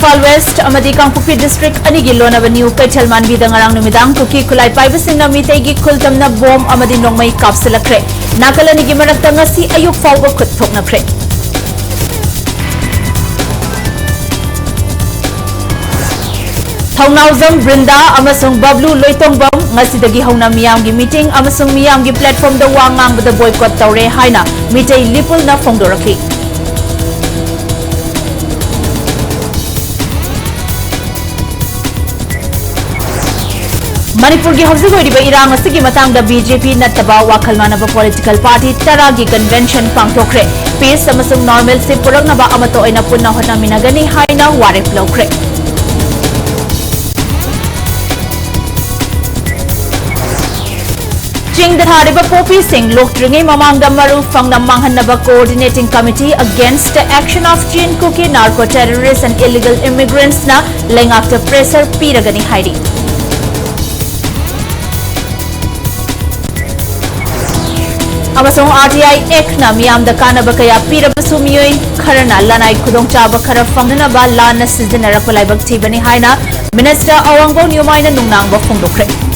Imphal West amadi Kangpokpi District anigi lonaba new Kaichal Manbida ngarang numidang kuki kulai paibasingna mitaigi khultamna bom amadi nongmai kapsilakre nakalanigi marakta ngasi ayuk fawba khut thoknakre. Thaunauzam Brinda amasung Bablu Loitongbam ngasidagi hauna miyamgi meeting amasung miyamgi platform da wa ngangbada boycott tawre haina mitai lipul na phongdoraki. Manipur की हौजिक होइरिबा इरांग असगी मतंग दा BJP नत्तबा वाखल मानबा political party तरा की convention पांगथोखरे piece अमसुंग normal से पुरगनबा अमतो ओइना पुन्ना होनामिनागनी हाइना वारेप लौखरे. Ching the Hariba Poppy Singh Lokdringi Mamanga Maru Fangna Manhanaba Coordinating Committee against the action of Chin Cookie narco terrorists and illegal immigrants na laying after pressure Piragani Heidi. Amasong RTI Ek na miyam da kanaba kaya pirabasu miyoy karana lanay kudong chaba kara fangna ba lana sizin na rapalaybag tibani haina Minister Awangbo Nyumay na nungnang ba fungdokre.